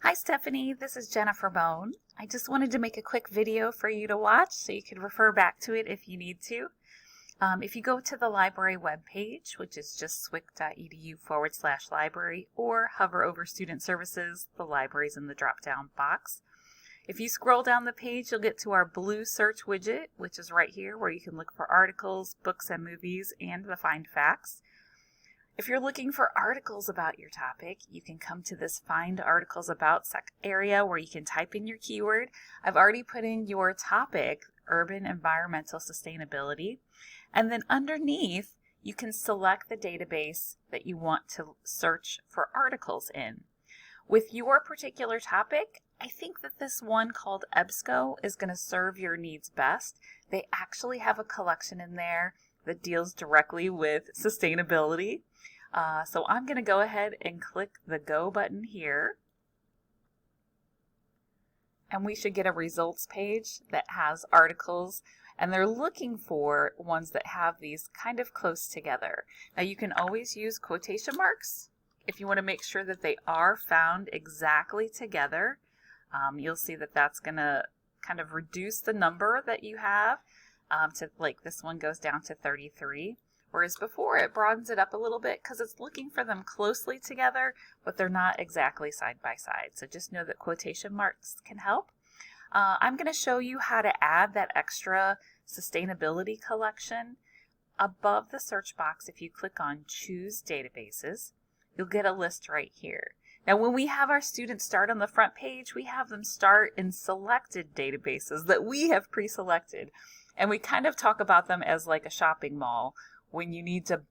Hi Stephanie, this is Jennifer Bone. I just wanted to make a quick video for you to watch so you can refer back to it if you need to. If you go to the library webpage, which is just swick.edu/library, or hover over Student Services, the library's in the drop-down box. If you scroll down the page, you'll get to our blue search widget, which is right here where you can look for articles, books and movies, and the Find Facts. If you're looking for articles about your topic, you can come to this Find Articles About area where you can type in your keyword. I've already put in your topic, Urban Environmental Sustainability, and then underneath you can select the database that you want to search for articles in. With your particular topic, I think that this one called EBSCO is going to serve your needs best. They actually have a collection in there that deals directly with sustainability. So I'm going to go ahead and click the Go button here. And we should get a results page that has articles, and they're looking for ones that have these kind of close together. Now you can always use quotation marks if you want to make sure that they are found exactly together. You'll see that that's going to kind of reduce the number that you have to, like, this one goes down to 33. Whereas before it broadens it up a little bit because it's looking for them closely together, but they're not exactly side by side. So just know that quotation marks can help. I'm going to show you how to add that extra sustainability collection. Above the search box, if you click on Choose Databases, you'll get a list right here. Now, when we have our students start on the front page, we have them start in selected databases that we have pre-selected. And we kind of talk about them as like a shopping mall when you need to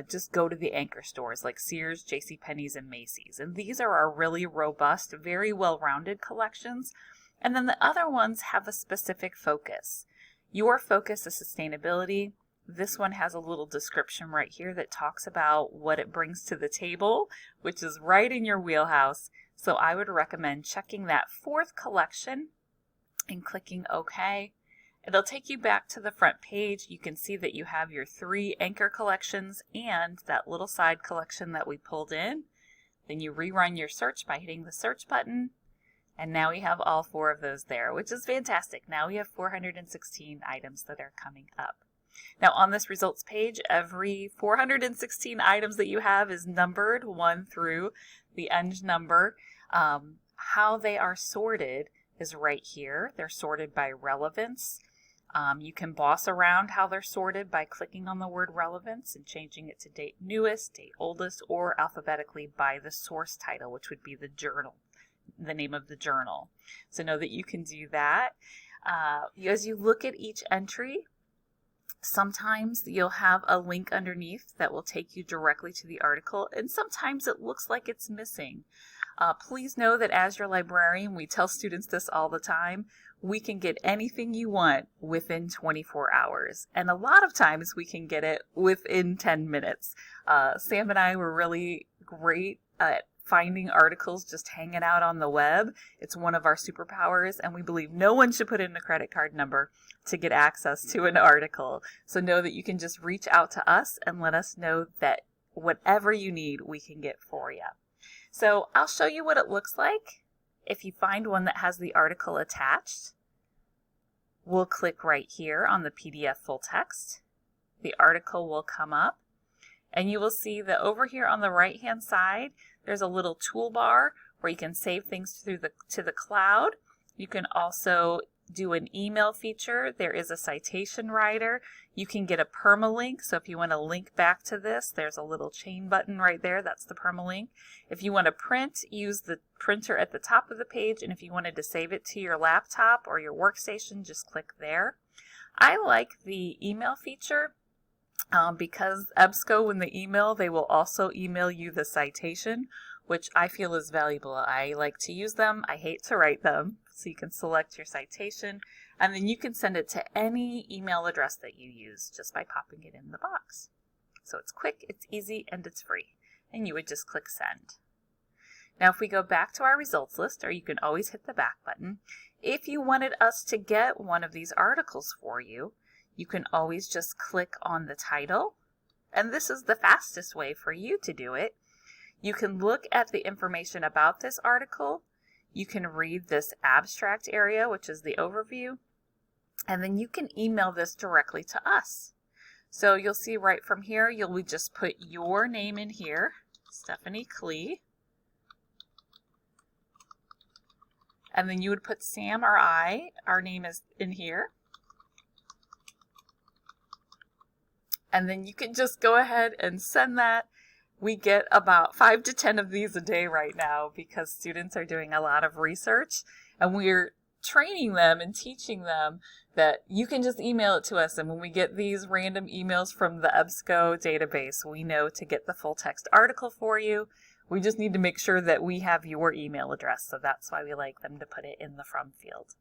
just go to the anchor stores like Sears, JCPenney's, and Macy's. And these are our really robust, very well-rounded collections. And then the other ones have a specific focus. Your focus is sustainability. This one has a little description right here that talks about what it brings to the table, which is right in your wheelhouse. So I would recommend checking that fourth collection and clicking OK. It'll take you back to the front page. You can see that you have your 3 anchor collections and that little side collection that we pulled in. Then you rerun your search by hitting the search button. And now we have all 4 of those there, which is fantastic. Now we have 416 items that are coming up. Now on this results page, every 416 items that you have is numbered 1 through the end number. How they are sorted is right here. They're sorted by relevance. You can boss around how they're sorted by clicking on the word relevance and changing it to date newest, date oldest, or alphabetically by the source title, which would be the journal, the name of the journal. So know that you can do that. As you look at each entry, sometimes you'll have a link underneath that will take you directly to the article, and sometimes it looks like it's missing. Please know that as your librarian, we tell students this all the time, we can get anything you want within 24 hours. And a lot of times we can get it within 10 minutes. Sam and I were really great at finding articles just hanging out on the web. It's one of our superpowers, and we believe no one should put in a credit card number to get access to an article. So know that you can just reach out to us and let us know that whatever you need, we can get for you. So I'll show you what it looks like. If you find one that has the article attached, we'll click right here on the PDF full text. The article will come up, and you will see that over here on the right hand side, there's a little toolbar where you can save things to the cloud. You can also do an email feature. There is a citation writer. You can get a permalink. So if you want to link back to this, there's a little chain button right there. That's the permalink. If you want to print, use the printer at the top of the page. And if you wanted to save it to your laptop or your workstation, just click there. I like the email feature because EBSCO, when they email, they will also email you the citation, which I feel is valuable. I like to use them. I hate to write them. So you can select your citation, and then you can send it to any email address that you use just by popping it in the box. So it's quick, it's easy, and it's free. And you would just click send. Now if we go back to our results list, or you can always hit the back button, if you wanted us to get one of these articles for you, you can always just click on the title, and this is the fastest way for you to do it. You can look at the information about this article. you can read this abstract area, which is the overview, and then you can email this directly to us. So you'll see right from here, you'll just put your name in here, Stephanie Klee. And then you would put Sam or I, our name is in here. And then you can just go ahead and send that. We get about 5 to 10 of these a day right now because students are doing a lot of research, and we're training them and teaching them that you can just email it to us. And when we get these random emails from the EBSCO database, we know to get the full text article for you. We just need to make sure that we have your email address. So that's why we like them to put it in the from field.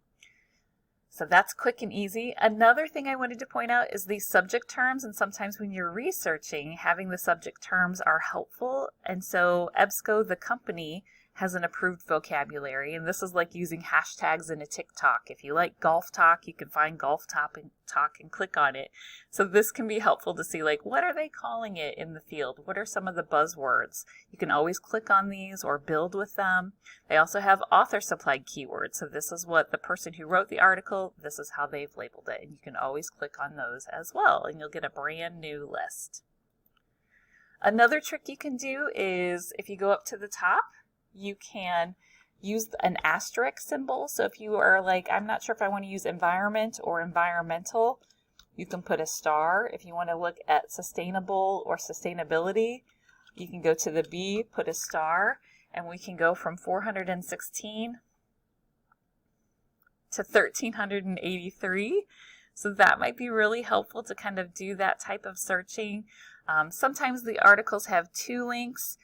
So that's quick and easy. Another thing I wanted to point out is these subject terms, and sometimes when you're researching, having the subject terms are helpful. And so EBSCO, the company, has an approved vocabulary, and this is like using hashtags in a TikTok. If you like golf talk, you can find golf talk and click on it. So this can be helpful to see, like, what are they calling it in the field? What are some of the buzzwords? You can always click on these or build with them. They also have author supplied keywords. So this is what the person who wrote the article, this is how they've labeled it. And you can always click on those as well, and you'll get a brand new list. Another trick you can do is if you go up to the top, you can use an asterisk symbol. So if you are like, I'm not sure if I want to use environment or environmental, you can put a star. If you want to look at sustainable or sustainability, you can go to the B, put a star, and we can go from 416 to 1383. So that might be really helpful to kind of do that type of searching. Sometimes the articles have 2 links.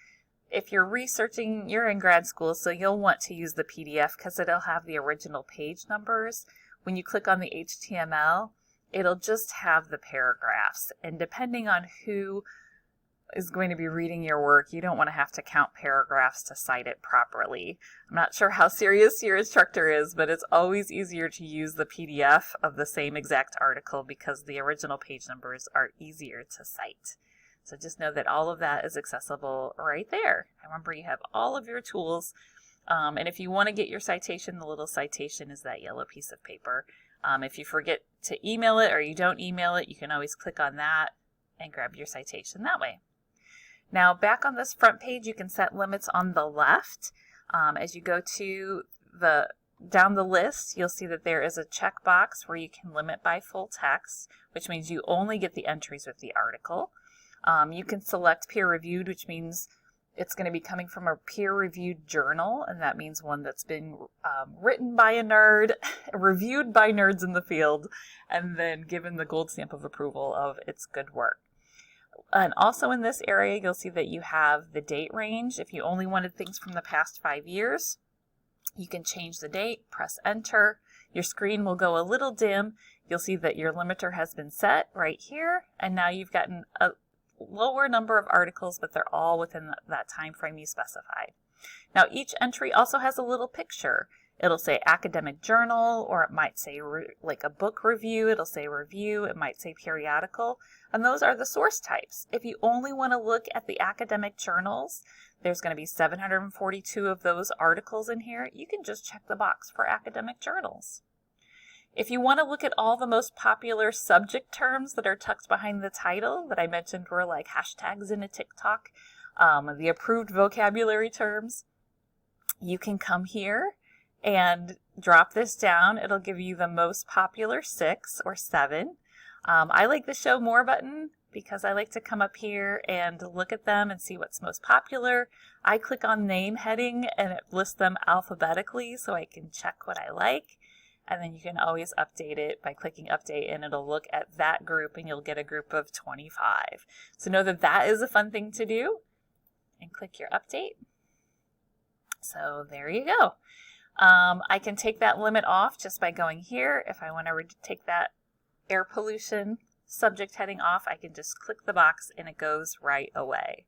If you're researching, you're in grad school, so you'll want to use the PDF because it'll have the original page numbers. When you click on the HTML, it'll just have the paragraphs. And depending on who is going to be reading your work, you don't want to have to count paragraphs to cite it properly. I'm not sure how serious your instructor is, but it's always easier to use the PDF of the same exact article because the original page numbers are easier to cite. So just know that all of that is accessible right there. Remember, you have all of your tools. And if you want to get your citation, the little citation is that yellow piece of paper. If you forget to email it or you don't email it, you can always click on that and grab your citation that way. Now, back on this front page, you can set limits on the left. As you go to down the list, you'll see that there is a checkbox where you can limit by full text, which means you only get the entries with the article. You can select peer-reviewed, which means it's going to be coming from a peer-reviewed journal, and that means one that's been written by a nerd, reviewed by nerds in the field, and then given the gold stamp of approval of its good work. And also in this area, you'll see that you have the date range. If you only wanted things from the past 5 years, you can change the date, press enter. Your screen will go a little dim. You'll see that your limiter has been set right here, and now you've gotten a lower number of articles, but they're all within that time frame you specified. Now each entry also has a little picture. It'll say academic journal, or it might say like a book review. It'll say review. It might say periodical, and those are the source types. If you only want to look at the academic journals, there's going to be 742 of those articles in here. You can just check the box for academic journals. If you want to look at all the most popular subject terms that are tucked behind the title that I mentioned were like hashtags in a TikTok, the approved vocabulary terms, you can come here and drop this down. It'll give you the most popular 6 or 7. I like the show more button because I like to come up here and look at them and see what's most popular. I click on name heading and it lists them alphabetically so I can check what I like. And then you can always update it by clicking update, and it'll look at that group and you'll get a group of 25. So know that that is a fun thing to do, and click your update. So there you go. I can take that limit off just by going here. If I want to take that air pollution subject heading off, I can just click the box and it goes right away.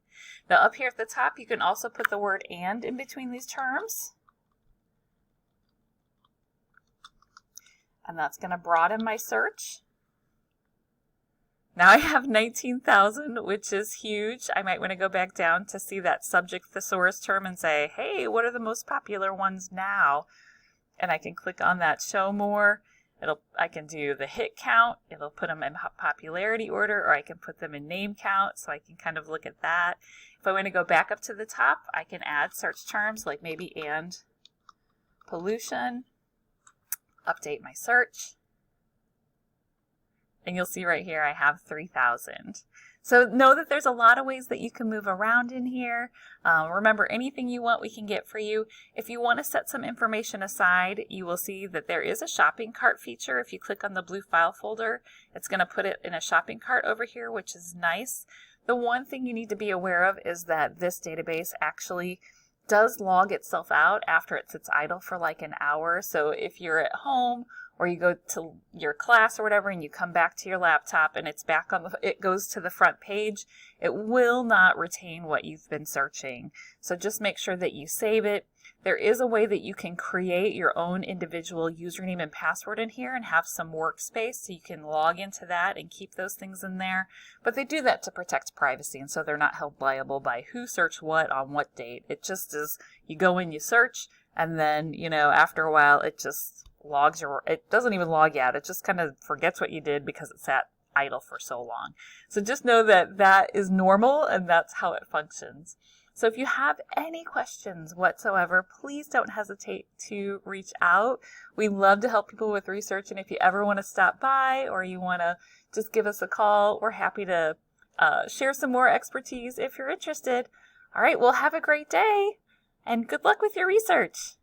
Now up here at the top, you can also put the word and in between these terms. And that's going to broaden my search. Now I have 19,000, which is huge. I might want to go back down to see that subject thesaurus term and say, hey, what are the most popular ones now? And I can click on that show more. I can do the hit count. It'll put them in popularity order, or I can put them in name count, so I can kind of look at that. If I want to go back up to the top, I can add search terms like maybe and pollution, update my search, and you'll see right here I have 3,000. So know that there's a lot of ways that you can move around in here. Remember, anything you want, we can get for you. If you want to set some information aside, you will see that there is a shopping cart feature. If you click on the blue file folder, it's going to put it in a shopping cart over here, which is nice. The one thing you need to be aware of is that this database actually does log itself out after it sits idle for like an hour. So if you're at home or you go to your class or whatever and you come back to your laptop and it's back on it goes to the front page, it will not retain what you've been searching. So just make sure that you save it. There is a way that you can create your own individual username and password in here and have some workspace so you can log into that and keep those things in there. But they do that to protect privacy, and so they're not held liable by who searched what on what date. It just is, you go in, you search, and then, after a while it just logs it doesn't even log you out. It just kind of forgets what you did because it sat idle for so long. So just know that that is normal and that's how it functions. So if you have any questions whatsoever, please don't hesitate to reach out. We love to help people with research, and if you ever want to stop by or you want to just give us a call, we're happy to share some more expertise if you're interested. All right, well, have a great day and good luck with your research.